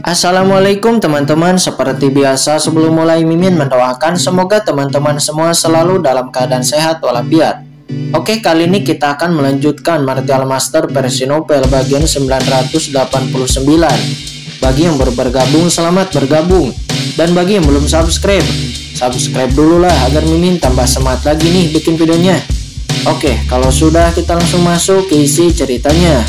Assalamualaikum teman-teman. Seperti biasa sebelum mulai Mimin mendoakan semoga teman-teman semua selalu dalam keadaan sehat walafiat. Oke, kali ini kita akan melanjutkan Martial Master versi novel bagian 989. Bagi yang baru bergabung, selamat bergabung. Dan bagi yang belum subscribe, subscribe dulu lah agar Mimin tambah semangat lagi nih bikin videonya. Oke, kalau sudah kita langsung masuk ke isi ceritanya.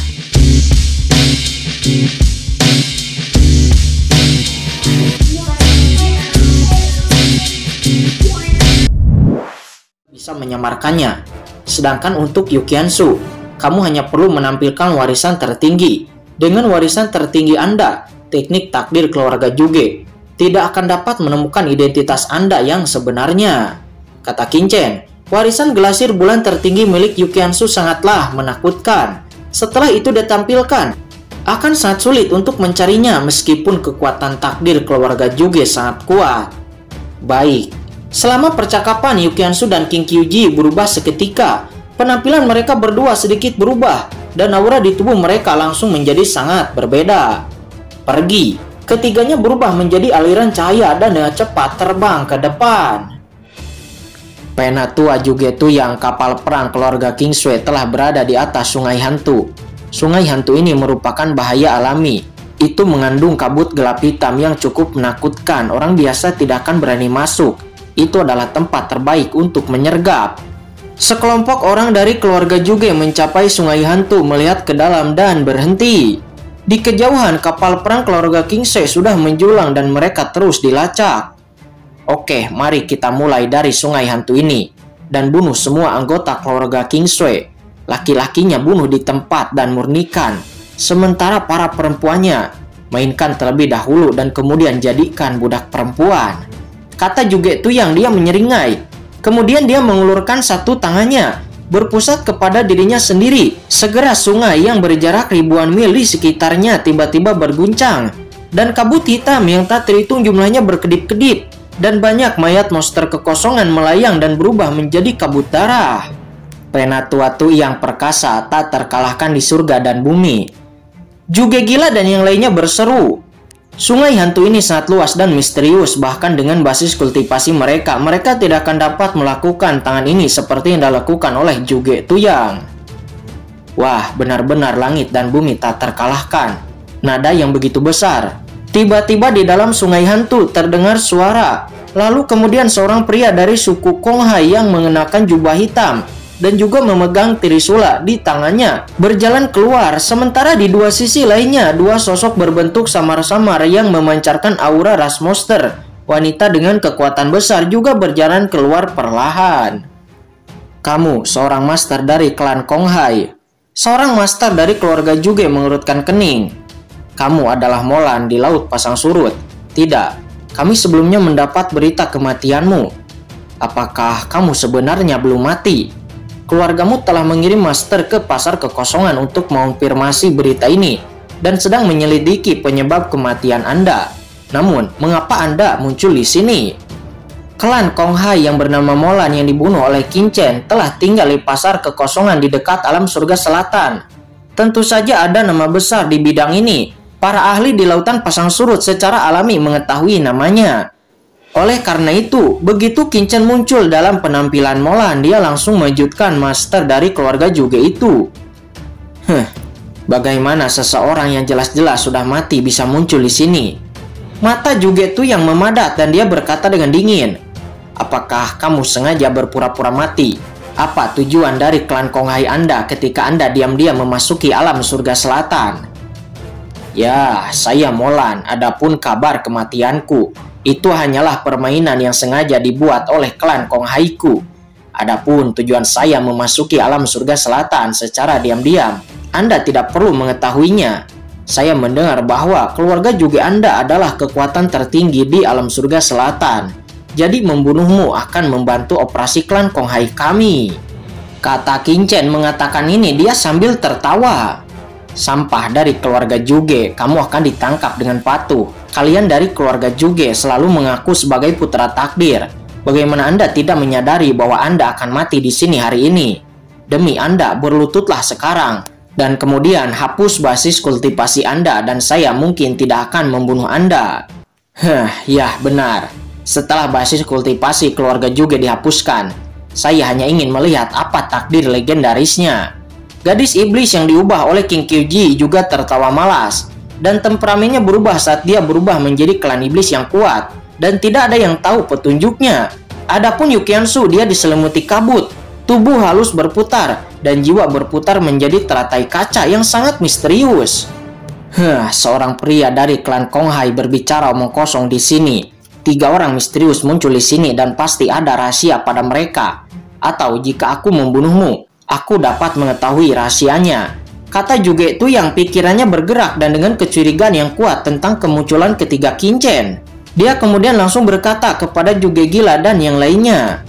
Bisa menyamarkannya. Sedangkan untuk Yukiansu, kamu hanya perlu menampilkan warisan tertinggi. Dengan warisan tertinggi Anda, teknik takdir keluarga Juge tidak akan dapat menemukan identitas Anda yang sebenarnya. Kata Kinchen, warisan gelasir bulan tertinggi milik Yukiansu sangatlah menakutkan. Setelah itu ditampilkan, akan sangat sulit untuk mencarinya meskipun kekuatan takdir keluarga Juge sangat kuat. Baik. Selama percakapan, Yukiansu dan King Kyuji berubah seketika. Penampilan mereka berdua sedikit berubah, dan aura di tubuh mereka langsung menjadi sangat berbeda. Pergi. Ketiganya berubah menjadi aliran cahaya dan dengan cepat terbang ke depan. Penatua Jugetu yang kapal perang keluarga King Sui telah berada di atas sungai hantu. Sungai hantu ini merupakan bahaya alami. Itu mengandung kabut gelap hitam yang cukup menakutkan. Orang biasa tidak akan berani masuk. Itu adalah tempat terbaik untuk menyergap. Sekelompok orang dari keluarga Juge mencapai sungai hantu, melihat ke dalam dan berhenti. Di kejauhan, kapal perang keluarga Kingsei sudah menjulang dan mereka terus dilacak. Oke, mari kita mulai dari sungai hantu ini dan bunuh semua anggota keluarga Kingsei. Laki-lakinya bunuh di tempat dan murnikan, sementara para perempuannya mainkan terlebih dahulu dan kemudian jadikan budak perempuan. Kata Jugetu yang dia menyeringai. Kemudian dia mengulurkan satu tangannya, berpusat kepada dirinya sendiri. Segera sungai yang berjarak ribuan mil di sekitarnya tiba-tiba berguncang. Dan kabut hitam yang tak terhitung jumlahnya berkedip-kedip. Dan banyak mayat monster kekosongan melayang dan berubah menjadi kabut darah. Penatua Tu yang perkasa tak terkalahkan di surga dan bumi. Juge gila dan yang lainnya berseru. Sungai hantu ini sangat luas dan misterius, bahkan dengan basis kultivasi mereka tidak akan dapat melakukan tangan ini seperti yang dilakukan oleh Juge Tuyang. Wah, benar-benar langit dan bumi tak terkalahkan. Nada yang begitu besar. Tiba-tiba di dalam sungai hantu terdengar suara. Lalu kemudian seorang pria dari suku Konghai yang mengenakan jubah hitam dan juga memegang trisula di tangannya berjalan keluar, sementara di dua sisi lainnya dua sosok berbentuk samar-samar yang memancarkan aura ras monster. Wanita dengan kekuatan besar juga berjalan keluar perlahan. Kamu seorang master dari klan Konghai. Seorang master dari keluarga Juge mengerutkan kening. Kamu adalah Molan di Laut Pasang Surut. Tidak, kami sebelumnya mendapat berita kematianmu. Apakah kamu sebenarnya belum mati? Keluargamu telah mengirim master ke pasar kekosongan untuk mengonfirmasi berita ini dan sedang menyelidiki penyebab kematian Anda. Namun, mengapa Anda muncul di sini? Klan Konghai yang bernama Molan yang dibunuh oleh Kinchen telah tinggal di pasar kekosongan di dekat alam surga selatan. Tentu saja ada nama besar di bidang ini. Para ahli di lautan pasang surut secara alami mengetahui namanya. Oleh karena itu, begitu Kinchen muncul dalam penampilan Molan, dia langsung mengejutkan master dari keluarga Juge itu. Bagaimana seseorang yang jelas-jelas sudah mati bisa muncul di sini? Mata Juge itu yang memadat dan dia berkata dengan dingin. Apakah kamu sengaja berpura-pura mati? Apa tujuan dari klan Konghai Anda ketika Anda diam-diam memasuki alam surga selatan? Ya, saya Molan, adapun kabar kematianku itu hanyalah permainan yang sengaja dibuat oleh klan Konghaiku. Adapun tujuan saya memasuki alam surga selatan secara diam-diam, Anda tidak perlu mengetahuinya. Saya mendengar bahwa keluarga Juge Anda adalah kekuatan tertinggi di alam surga selatan. Jadi membunuhmu akan membantu operasi klan Konghai kami. Kata Kinchen mengatakan ini dia sambil tertawa. Sampah dari keluarga Juge, kamu akan ditangkap dengan patuh. Kalian dari keluarga Juge selalu mengaku sebagai putra takdir. Bagaimana Anda tidak menyadari bahwa Anda akan mati di sini hari ini? Demi Anda, berlututlah sekarang. Dan kemudian hapus basis kultivasi Anda dan saya mungkin tidak akan membunuh Anda. Ya benar. Setelah basis kultivasi keluarga Juge dihapuskan, saya hanya ingin melihat apa takdir legendarisnya. Gadis iblis yang diubah oleh King Kyuji juga tertawa malas, dan temperamennya berubah saat dia berubah menjadi klan iblis yang kuat, dan tidak ada yang tahu petunjuknya. Adapun Yukiansu, dia diselimuti kabut, tubuh halus berputar, dan jiwa berputar menjadi teratai kaca yang sangat misterius. Seorang pria dari klan Konghai berbicara omong kosong di sini. 3 orang misterius muncul di sini dan pasti ada rahasia pada mereka. Atau jika aku membunuhmu, aku dapat mengetahui rahasianya. Kata Juge itu yang pikirannya bergerak dan dengan kecurigaan yang kuat tentang kemunculan ketiga Kincen. Dia kemudian langsung berkata kepada Juge gila dan yang lainnya.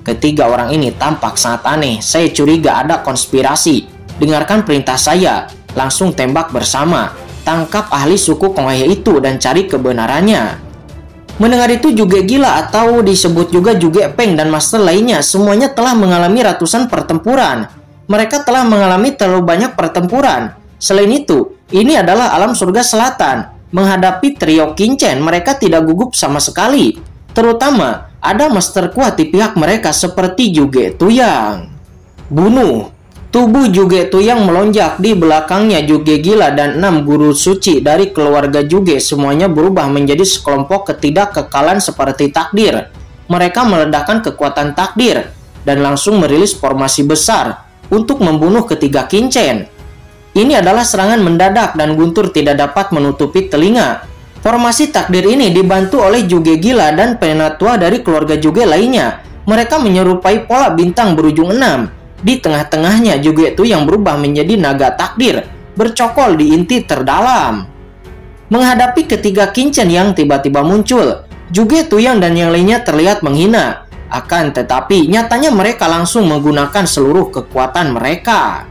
Ketiga orang ini tampak sangat aneh. Saya curiga ada konspirasi. Dengarkan perintah saya. Langsung tembak bersama. Tangkap ahli suku Konghai itu dan cari kebenarannya. Mendengar itu Juge gila atau disebut juga Juge Peng dan master lainnya semuanya telah mengalami ratusan pertempuran. Mereka telah mengalami terlalu banyak pertempuran. Selain itu, ini adalah alam surga selatan. Menghadapi trio Kincen, mereka tidak gugup sama sekali. Terutama, ada master kuat di pihak mereka seperti Juge Tuyang. Bunuh. Tubuh Juge Tuyang melonjak, di belakangnya Juge gila dan 6 guru suci dari keluarga Juge semuanya berubah menjadi sekelompok ketidakkekalan seperti takdir. Mereka meledakkan kekuatan takdir dan langsung merilis formasi besar untuk membunuh ketiga Kincen. Ini adalah serangan mendadak dan Guntur tidak dapat menutupi telinga. Formasi takdir ini dibantu oleh Juge gila dan penatua dari keluarga Juge lainnya. Mereka menyerupai pola bintang berujung 6. Di tengah-tengahnya Juge itu yang berubah menjadi naga takdir, bercokol di inti terdalam. Menghadapi ketiga Kincen yang tiba-tiba muncul, Juge Tuyang dan yang lainnya terlihat menghina. Akan tetapi nyatanya mereka langsung menggunakan seluruh kekuatan mereka.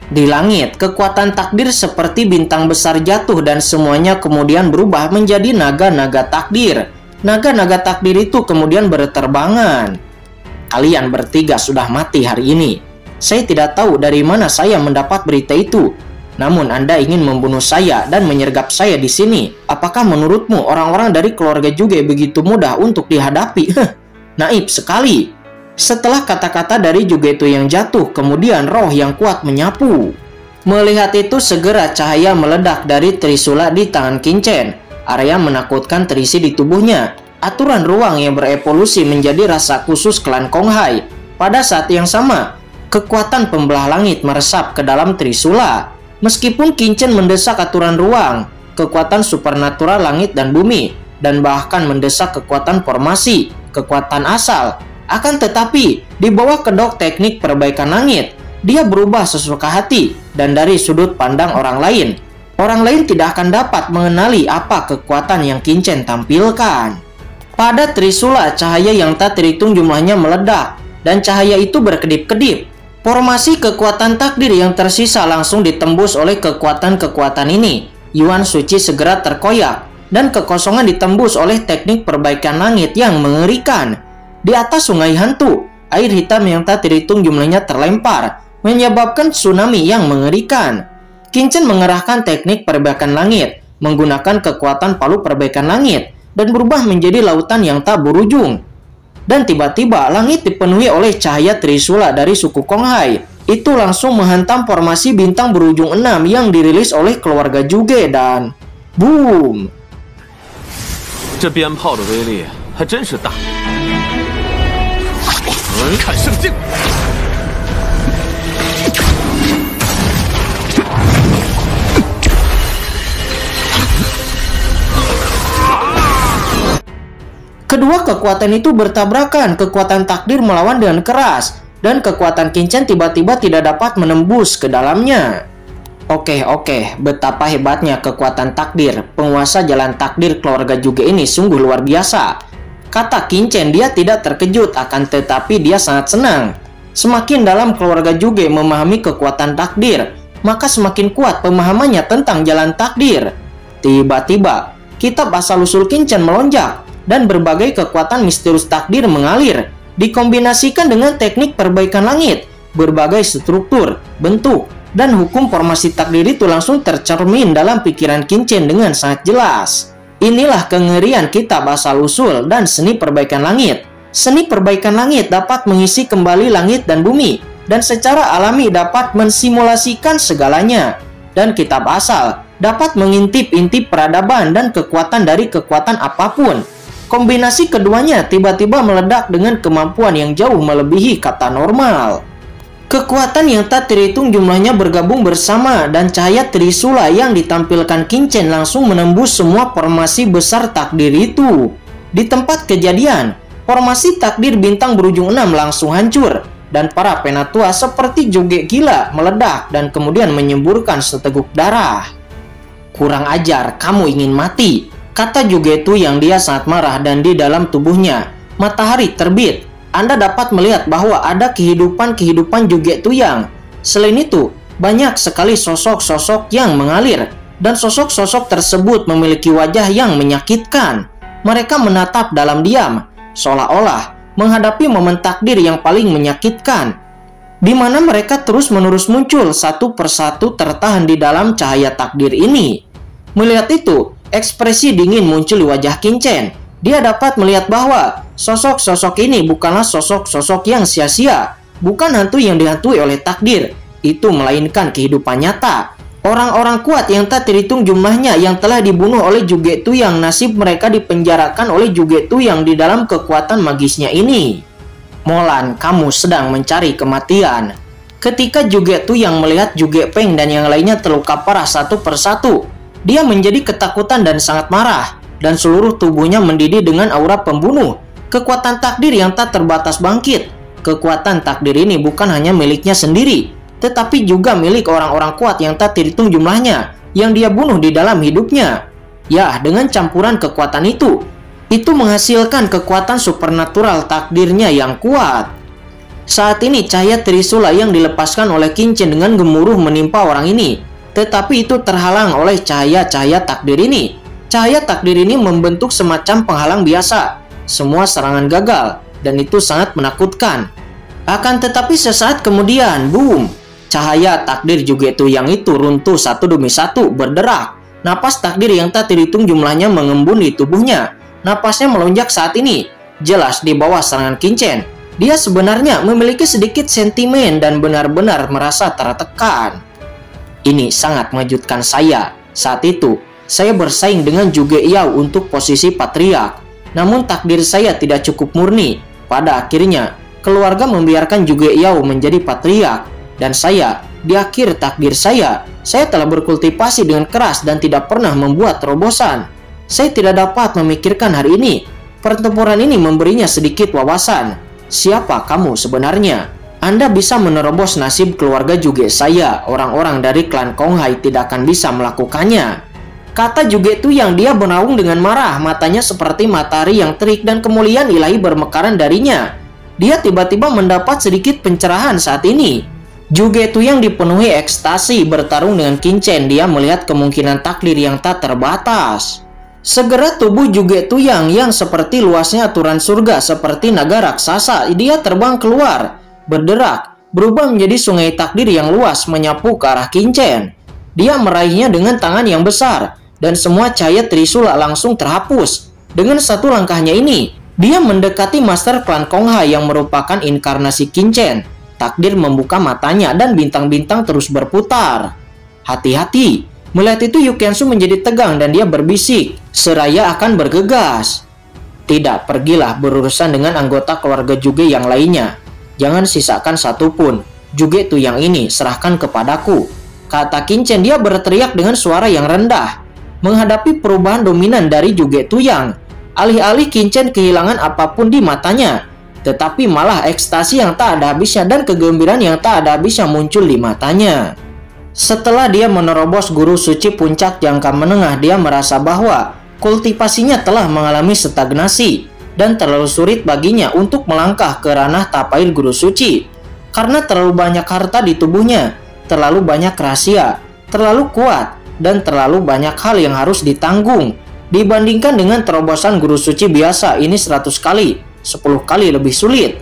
Di langit, kekuatan takdir seperti bintang besar jatuh dan semuanya kemudian berubah menjadi naga-naga takdir. Naga-naga takdir itu kemudian berterbangan. Kalian bertiga sudah mati hari ini. Saya tidak tahu dari mana saya mendapat berita itu. Namun Anda ingin membunuh saya dan menyergap saya di sini. Apakah menurutmu orang-orang dari keluarga Juge begitu mudah untuk dihadapi? Naif sekali. Setelah kata-kata dari Juge itu yang jatuh, kemudian roh yang kuat menyapu. Melihat itu segera cahaya meledak dari trisula di tangan Kincen. Area menakutkan terisi di tubuhnya. Aturan ruang yang berevolusi menjadi rasa khusus klan Konghai. Pada saat yang sama, kekuatan pembelah langit meresap ke dalam trisula. Meskipun Kincen mendesak aturan ruang, kekuatan supernatural langit dan bumi, dan bahkan mendesak kekuatan formasi, kekuatan asal. Akan tetapi, di bawah kedok teknik perbaikan langit, dia berubah sesuka hati dan dari sudut pandang orang lain. Orang lain tidak akan dapat mengenali apa kekuatan yang Kincen tampilkan. Pada trisula, cahaya yang tak terhitung jumlahnya meledak, dan cahaya itu berkedip-kedip. Formasi kekuatan takdir yang tersisa langsung ditembus oleh kekuatan-kekuatan ini. Yuan suci segera terkoyak, dan kekosongan ditembus oleh teknik perbaikan langit yang mengerikan. Di atas sungai hantu, air hitam yang tak terhitung jumlahnya terlempar, menyebabkan tsunami yang mengerikan. Kincen mengerahkan teknik perbaikan langit, menggunakan kekuatan palu perbaikan langit, dan berubah menjadi lautan yang tak berujung. Dan tiba-tiba langit dipenuhi oleh cahaya trisula dari suku Konghai. Itu langsung menghantam formasi bintang berujung 6 yang dirilis oleh keluarga Juge dan boom! 这鞭炮的威力还真是大。看圣境。 Kedua kekuatan itu bertabrakan, kekuatan takdir melawan dengan keras, dan kekuatan Kincen tiba-tiba tidak dapat menembus ke dalamnya. Oke, betapa hebatnya kekuatan takdir. Penguasa jalan takdir keluarga Juge ini sungguh luar biasa. Kata Kincen, dia tidak terkejut, akan tetapi dia sangat senang. Semakin dalam keluarga Juge memahami kekuatan takdir, maka semakin kuat pemahamannya tentang jalan takdir. Tiba-tiba, kitab asal-usul Kincen melonjak, dan berbagai kekuatan misterius takdir mengalir, dikombinasikan dengan teknik perbaikan langit, berbagai struktur, bentuk, Dan hukum formasi takdir itu langsung tercermin dalam pikiran Qin dengan sangat jelas. Inilah kengerian kitab asal-usul dan seni perbaikan langit. Seni perbaikan langit dapat mengisi kembali langit dan bumi, dan secara alami dapat mensimulasikan segalanya. Dan kitab asal dapat mengintip-intip peradaban dan kekuatan dari kekuatan apapun. Kombinasi keduanya tiba-tiba meledak dengan kemampuan yang jauh melebihi kata normal. Kekuatan yang tak terhitung jumlahnya bergabung bersama, dan cahaya Trisula yang ditampilkan Qin langsung menembus semua formasi besar takdir itu. Di tempat kejadian, formasi takdir bintang berujung 6 langsung hancur, dan para penatua seperti joget gila meledak dan kemudian menyemburkan seteguk darah. "Kurang ajar, kamu ingin mati," kata Jugetu yang dia sangat marah, dan di dalam tubuhnya matahari terbit. Anda dapat melihat bahwa ada kehidupan Jugetu yang. Selain itu, banyak sekali sosok-sosok yang mengalir, dan sosok-sosok tersebut memiliki wajah yang menyakitkan. Mereka menatap dalam diam, seolah-olah menghadapi momen takdir yang paling menyakitkan, di mana mereka terus-menerus muncul satu persatu tertahan di dalam cahaya takdir ini. Melihat itu, ekspresi dingin muncul di wajah Qin. Dia dapat melihat bahwa sosok-sosok ini bukanlah sosok-sosok yang sia-sia, bukan hantu yang dihantui oleh takdir, itu melainkan kehidupan nyata. Orang-orang kuat yang tak terhitung jumlahnya yang telah dibunuh oleh Jugetu yang nasib mereka dipenjarakan oleh Jugetu yang di dalam kekuatan magisnya ini. "Molan, kamu sedang mencari kematian." Ketika Jugetu yang melihat Jugepeng dan yang lainnya terluka parah satu persatu, dia menjadi ketakutan dan sangat marah, dan seluruh tubuhnya mendidih dengan aura pembunuh. Kekuatan takdir yang tak terbatas bangkit. Kekuatan takdir ini bukan hanya miliknya sendiri, tetapi juga milik orang-orang kuat yang tak terhitung jumlahnya, yang dia bunuh di dalam hidupnya. Ya, dengan campuran kekuatan itu menghasilkan kekuatan supernatural takdirnya yang kuat. Saat ini cahaya Trisula yang dilepaskan oleh Qin dengan gemuruh menimpa orang ini, tetapi itu terhalang oleh cahaya-cahaya takdir ini. Cahaya takdir ini membentuk semacam penghalang biasa. Semua serangan gagal, dan itu sangat menakutkan. Akan tetapi sesaat kemudian, boom! Cahaya takdir Jugetu yang itu runtuh satu demi satu, berderak. Napas takdir yang tak terhitung jumlahnya mengembun di tubuhnya. Napasnya melonjak saat ini, jelas di bawah serangan Qin. Dia sebenarnya memiliki sedikit sentimen dan benar-benar merasa tertekan. Ini sangat mengejutkan saya. Saat itu, saya bersaing dengan Zhuge Yao untuk posisi patriark. Namun takdir saya tidak cukup murni. Pada akhirnya, keluarga membiarkan Zhuge Yao menjadi patriark. Dan saya, di akhir takdir saya telah berkultivasi dengan keras dan tidak pernah membuat terobosan. Saya tidak dapat memikirkan hari ini. Pertempuran ini memberinya sedikit wawasan. Siapa kamu sebenarnya? Anda bisa menerobos nasib keluarga Zhuge saya. Orang-orang dari klan Konghai tidak akan bisa melakukannya, kata Jugetu yang dia beraung dengan marah. Matanya seperti matahari yang terik dan kemuliaan ilahi bermekaran darinya. Dia tiba-tiba mendapat sedikit pencerahan saat ini. Jugetu yang dipenuhi ekstasi bertarung dengan Qin. Dia melihat kemungkinan takdir yang tak terbatas. Segera tubuh Jugetu yang seperti luasnya aturan surga seperti naga raksasa, dia terbang keluar, berderak, berubah menjadi sungai takdir yang luas menyapu ke arah Qin. Dia meraihnya dengan tangan yang besar, dan semua cahaya Trisula langsung terhapus. Dengan satu langkahnya ini, dia mendekati Master Klan Konghai yang merupakan inkarnasi Qin. Takdir membuka matanya dan bintang-bintang terus berputar. Hati-hati. Melihat itu Yukiansu menjadi tegang dan dia berbisik, seraya akan bergegas. Tidak, pergilah berurusan dengan anggota keluarga Zhuge yang lainnya. Jangan sisakan satupun. Jugetu yang ini serahkan kepadaku, kata Qin. Dia berteriak dengan suara yang rendah. Menghadapi perubahan dominan dari Jugetu yang, alih-alih Qin kehilangan apapun di matanya, tetapi malah ekstasi yang tak ada habisnya dan kegembiraan yang tak ada habisnya muncul di matanya. Setelah dia menerobos guru suci puncak jangka menengah, dia merasa bahwa kultivasinya telah mengalami stagnasi dan terlalu sulit baginya untuk melangkah ke ranah tapail guru suci. Karena terlalu banyak harta di tubuhnya, terlalu banyak rahasia, terlalu kuat, dan terlalu banyak hal yang harus ditanggung. Dibandingkan dengan terobosan guru suci biasa, ini 100 kali, 10 kali lebih sulit.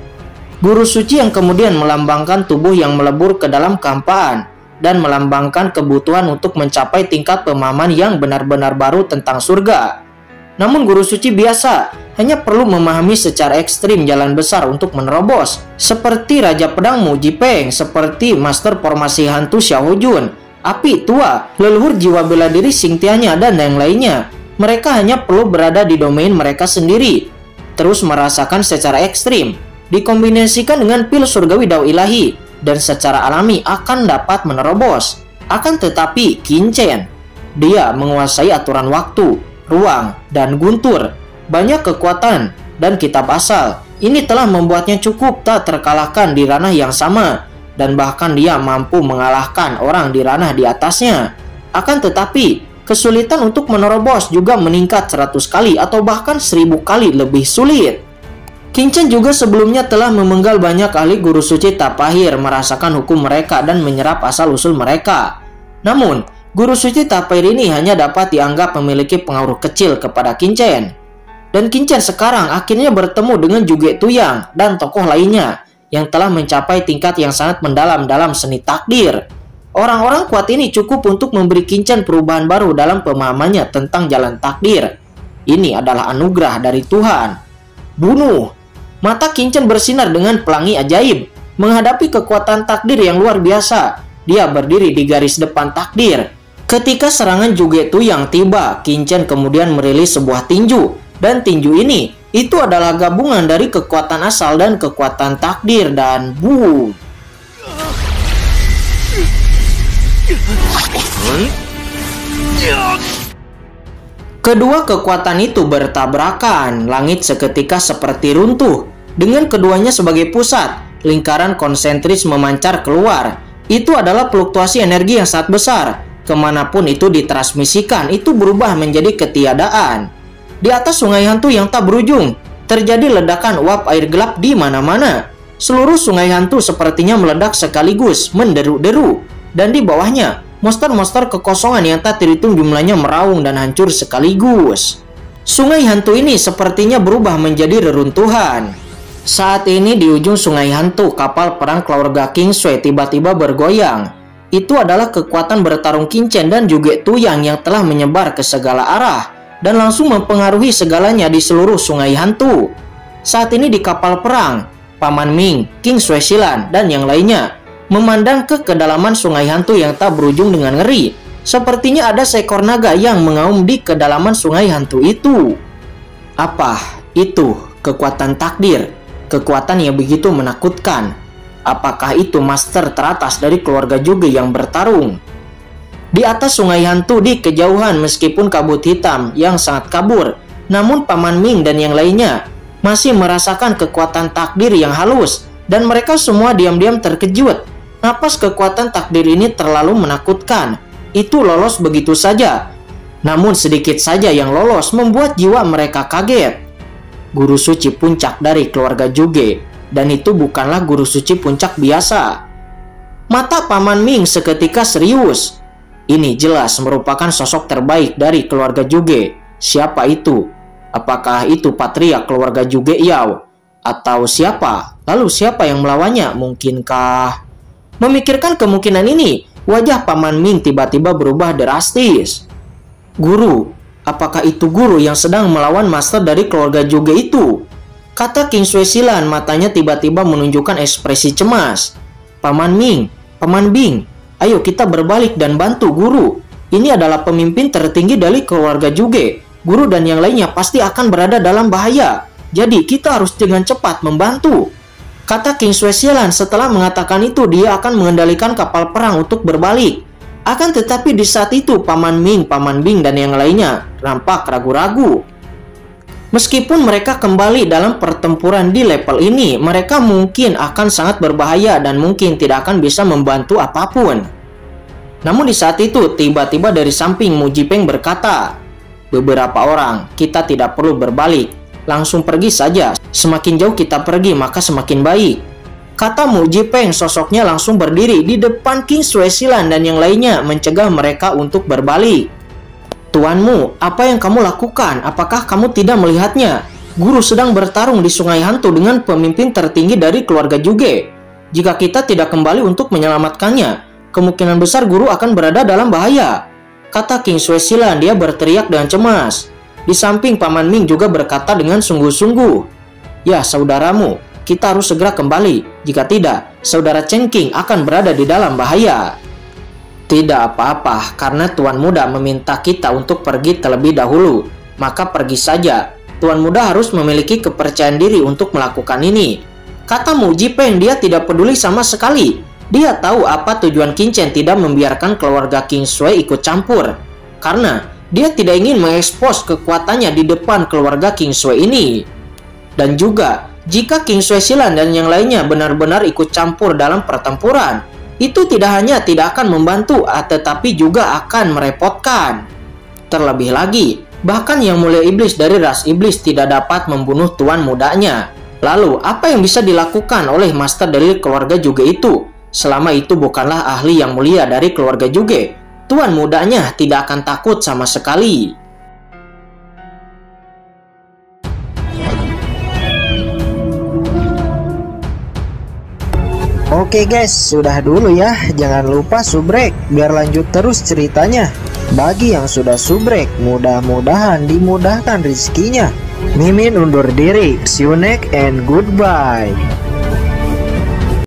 Guru suci yang kemudian melambangkan tubuh yang melebur ke dalam kehampaan. dan melambangkan kebutuhan untuk mencapai tingkat pemahaman yang benar-benar baru tentang surga. Namun guru suci biasa hanya perlu memahami secara ekstrim jalan besar untuk menerobos, seperti Raja Pedang Mu Jipeng, seperti Master Formasi Hantu Xiao Jun, Api Tua, leluhur jiwa bela diri Xingtianya, dan yang lainnya. Mereka hanya perlu berada di domain mereka sendiri, terus merasakan secara ekstrim, dikombinasikan dengan pil surgawi dao ilahi, dan secara alami akan dapat menerobos. Akan tetapi Qin-Chen, dia menguasai aturan waktu, ruang, dan guntur, banyak kekuatan, dan kitab asal. Ini telah membuatnya cukup tak terkalahkan di ranah yang sama, dan bahkan dia mampu mengalahkan orang di ranah di atasnya. Akan tetapi kesulitan untuk menerobos juga meningkat 100 kali atau bahkan 1000 kali lebih sulit. Qin-Chen juga sebelumnya telah memenggal banyak ahli guru suci Tapahir, merasakan hukum mereka dan menyerap asal-usul mereka. Namun, guru suci Tapahir ini hanya dapat dianggap memiliki pengaruh kecil kepada Qin-Chen. Dan Qin-Chen sekarang akhirnya bertemu dengan Zhuge Tuyang dan tokoh lainnya yang telah mencapai tingkat yang sangat mendalam dalam seni takdir. Orang-orang kuat ini cukup untuk memberi Qin-Chen perubahan baru dalam pemahamannya tentang jalan takdir. Ini adalah anugerah dari Tuhan. Bunuh! Mata Qin-Chen bersinar dengan pelangi ajaib. Menghadapi kekuatan takdir yang luar biasa, dia berdiri di garis depan takdir. Ketika serangan Zhuge Tuyang tiba, Qin-Chen kemudian merilis sebuah tinju. Dan tinju ini, itu adalah gabungan dari kekuatan asal dan kekuatan takdir, dan boom! Kedua kekuatan itu bertabrakan, langit seketika seperti runtuh. Dengan keduanya sebagai pusat, lingkaran konsentris memancar keluar. Itu adalah fluktuasi energi yang sangat besar. Kemanapun itu ditransmisikan, itu berubah menjadi ketiadaan. Di atas sungai hantu yang tak berujung, terjadi ledakan uap air gelap di mana-mana. Seluruh sungai hantu sepertinya meledak sekaligus, menderu-deru. Dan di bawahnya, monster-monster kekosongan yang tak terhitung jumlahnya meraung dan hancur sekaligus. Sungai hantu ini sepertinya berubah menjadi reruntuhan. Saat ini di ujung sungai hantu, kapal perang keluarga King Sui tiba-tiba bergoyang. Itu adalah kekuatan bertarung Qin-Chen dan Zhuge Tuyang yang telah menyebar ke segala arah dan langsung mempengaruhi segalanya di seluruh sungai hantu. Saat ini di kapal perang, Paman Ming, King Sui Silan, dan yang lainnya memandang ke kedalaman sungai hantu yang tak berujung dengan ngeri. Sepertinya ada seekor naga yang mengaum di kedalaman sungai hantu itu. Apa itu kekuatan takdir? Kekuatan yang begitu menakutkan. Apakah itu master teratas dari keluarga Zhuge yang bertarung? Di atas sungai hantu di kejauhan, meskipun kabut hitam yang sangat kabur, namun Paman Ming dan yang lainnya masih merasakan kekuatan takdir yang halus, dan mereka semua diam-diam terkejut. Napas kekuatan takdir ini terlalu menakutkan. Itu lolos begitu saja. Namun sedikit saja yang lolos membuat jiwa mereka kaget. Guru suci puncak dari keluarga Zhuge, dan itu bukanlah guru suci puncak biasa. Mata Paman Ming seketika serius. Ini jelas merupakan sosok terbaik dari keluarga Zhuge. Siapa itu? Apakah itu Patria keluarga Zhuge Yao? Atau siapa? Lalu siapa yang melawannya? Mungkinkah? Memikirkan kemungkinan ini, wajah Paman Ming tiba-tiba berubah drastis. Guru, apakah itu guru yang sedang melawan master dari keluarga Zhuge itu? Kata King Sui Silan, matanya tiba-tiba menunjukkan ekspresi cemas. Paman Ming, Paman Bing, ayo kita berbalik dan bantu guru. Ini adalah pemimpin tertinggi dari keluarga Zhuge. Guru dan yang lainnya pasti akan berada dalam bahaya. Jadi kita harus dengan cepat membantu. Kata King Sui Silan. Setelah mengatakan itu, dia akan mengendalikan kapal perang untuk berbalik. Akan tetapi di saat itu Paman Ming, Paman Bing, dan yang lainnya nampak ragu-ragu. Meskipun mereka kembali dalam pertempuran di level ini, mereka mungkin akan sangat berbahaya dan mungkin tidak akan bisa membantu apapun. Namun di saat itu, tiba-tiba dari samping Mu Jipeng berkata, "Beberapa orang, kita tidak perlu berbalik. Langsung pergi saja. Semakin jauh kita pergi, maka semakin baik." Kata Mu Jipeng, sosoknya langsung berdiri di depan King Sui Silan dan yang lainnya mencegah mereka untuk berbalik. "Tuanmu, apa yang kamu lakukan? Apakah kamu tidak melihatnya? Guru sedang bertarung di sungai hantu dengan pemimpin tertinggi dari keluarga Zhuge. Jika kita tidak kembali untuk menyelamatkannya, kemungkinan besar guru akan berada dalam bahaya, kata King Sui Silan. Dia berteriak dengan cemas. Di samping Paman Ming juga berkata dengan sungguh-sungguh, "Ya saudaramu, kita harus segera kembali. Jika tidak, saudara Chen King akan berada di dalam bahaya." "Tidak apa-apa, karena Tuan Muda meminta kita untuk pergi terlebih dahulu. Maka pergi saja. Tuan Muda harus memiliki kepercayaan diri untuk melakukan ini," kata Mu Jipeng. Dia tidak peduli sama sekali. Dia tahu apa tujuan Qin Chen tidak membiarkan keluarga King Sui ikut campur, karena dia tidak ingin mengekspos kekuatannya di depan keluarga King Sui ini. Dan juga, jika King Sui Silan dan yang lainnya benar-benar ikut campur dalam pertempuran, itu tidak hanya tidak akan membantu, tetapi juga akan merepotkan. Terlebih lagi, bahkan Yang Mulia Iblis dari ras iblis tidak dapat membunuh tuan mudanya. Lalu, apa yang bisa dilakukan oleh master dari keluarga Juge itu? Selama itu bukanlah ahli yang mulia dari keluarga Juge, tuan mudanya tidak akan takut sama sekali. Oke guys, sudah dulu ya. Jangan lupa subrek biar lanjut terus ceritanya. Bagi yang sudah subrek, mudah-mudahan dimudahkan rezekinya. Mimin undur diri. See you next and goodbye.